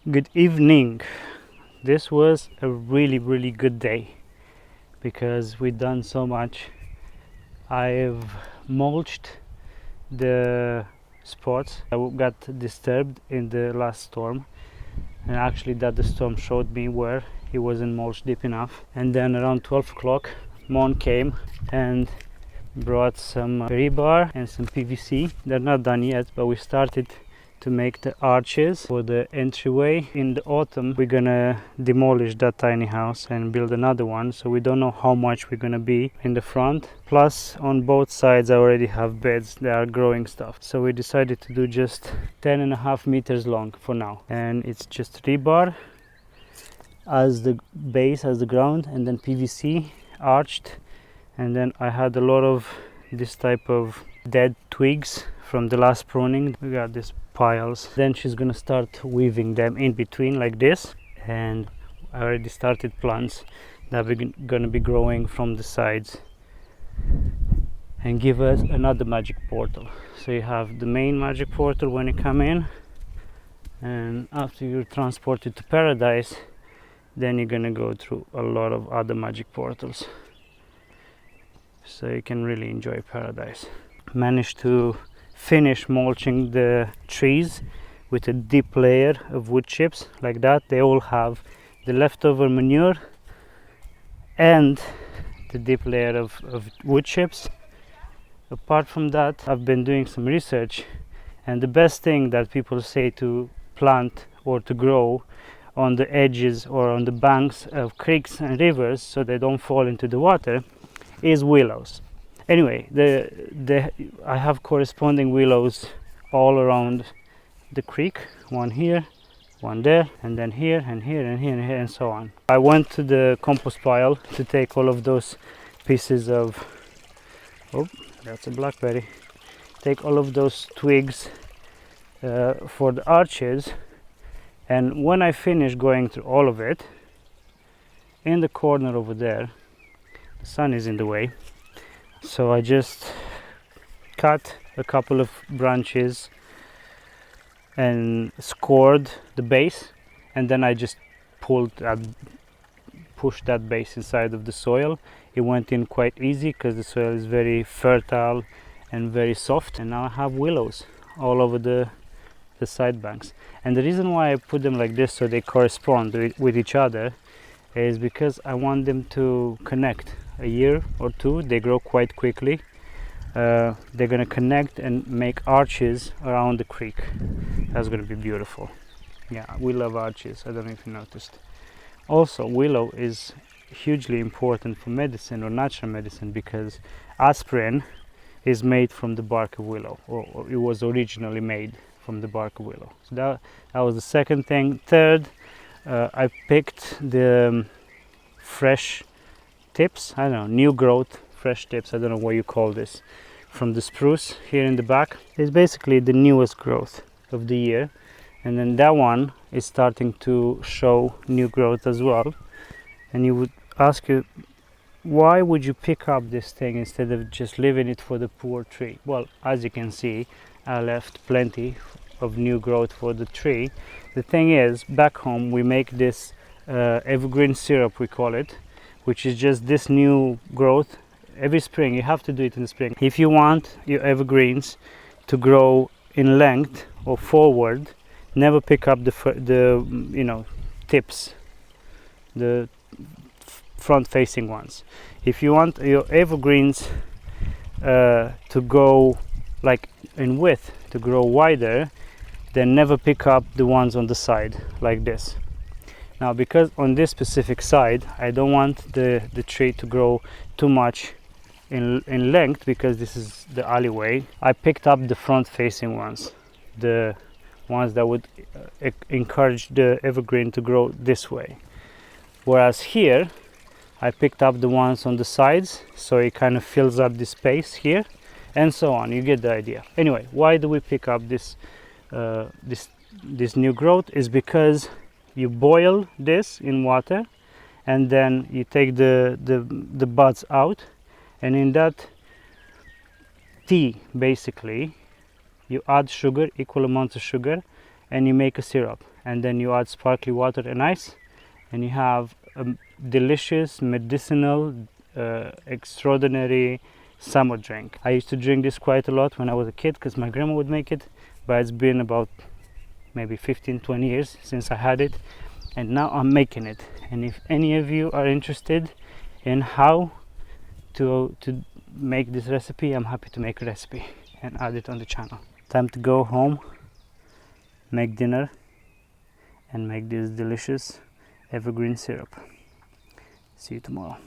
Good evening. This was a really good day because we've done so much. I've mulched the spots that got disturbed in the last storm, and actually the storm showed me where it wasn't mulched deep enough. And then around 12 o'clock Mon came and brought some rebar and some PVC. They're not done yet, but we started to make the arches for the entryway. In the autumn we're gonna demolish that tiny house and build another one, so we don't know how much we're gonna be in the front. Plus on both sides I already have beds that are growing stuff, so we decided to do just 10.5 meters long for now, and it's just rebar as the base, as the ground, and then PVC arched. And then I had a lot of this type of dead twigs from the last pruning. We got these piles. Then she's gonna start weaving them in between like this, and I already started plants that we're gonna be growing from the sides and give us another magic portal. So you have the main magic portal when you come in, and after you're transported to paradise, then you're gonna go through a lot of other magic portals, so you can really enjoy paradise. Managed to finish mulching the trees with a deep layer of wood chips like that. They all have the leftover manure and the deep layer of wood chips. Apart from that, I've been doing some research, and the best thing that people say to plant or to grow on the edges or on the banks of creeks and rivers so they don't fall into the water is willows. Anyway, I have corresponding willows all around the creek. One here, one there, and then here and here and here and here, and so on. I went to the compost pile to take all of those pieces of, oh, that's a blackberry. Take all of those twigs for the arches, and when I finish going through all of it, in the corner over there, the sun is in the way, so I just cut a couple of branches and scored the base, and then I just pushed that base inside of the soil. It went in quite easy because the soil is very fertile and very soft, and now I have willows all over the side banks. And the reason why I put them like this, so they correspond with each other, is because I want them to connect. A year or two, they grow quite quickly. They're gonna connect and make arches around the creek. That's gonna be beautiful. Yeah, we love arches. I don't know if you noticed. Also, willow is hugely important for medicine or natural medicine, because aspirin is made from the bark of willow, or it was originally made from the bark of willow. So that was the second thing. Third, I picked the fresh tips, I don't know, new growth, fresh tips, I don't know what you call this, from the spruce here in the back. It's basically the newest growth of the year, and then that one is starting to show new growth as well. And you would ask you, why would you pick up this thing instead of just leaving it for the poor tree? Well, as you can see, I left plenty of new growth for the tree. The thing is, back home we make this evergreen syrup, we call it, which is just this new growth. Every spring, you have to do it in the spring. If you want your evergreens to grow in length or forward, never pick up the tips, the front facing ones. If you want your evergreens to go like in width, to grow wider, then never pick up the ones on the side like this. Now, because on this specific side, I don't want the tree to grow too much in length, because this is the alleyway. I picked up the front-facing ones, the ones that would encourage the evergreen to grow this way. Whereas here, I picked up the ones on the sides, so it kind of fills up the space here, and so on. You get the idea. Anyway, why do we pick up this new growth? Is because you boil this in water, and then you take the buds out, and in that tea basically you add sugar, equal amounts of sugar, and you make a syrup. and then you add sparkling water and ice, and you have a delicious medicinal extraordinary summer drink. I used to drink this quite a lot when I was a kid because my grandma would make it, but it's been about maybe 15-20 years since I had it, and now I'm making it. And if any of you are interested in how to make this recipe, I'm happy to make a recipe and add it on the channel. Time to go home, make dinner, and make this delicious evergreen syrup. See you tomorrow.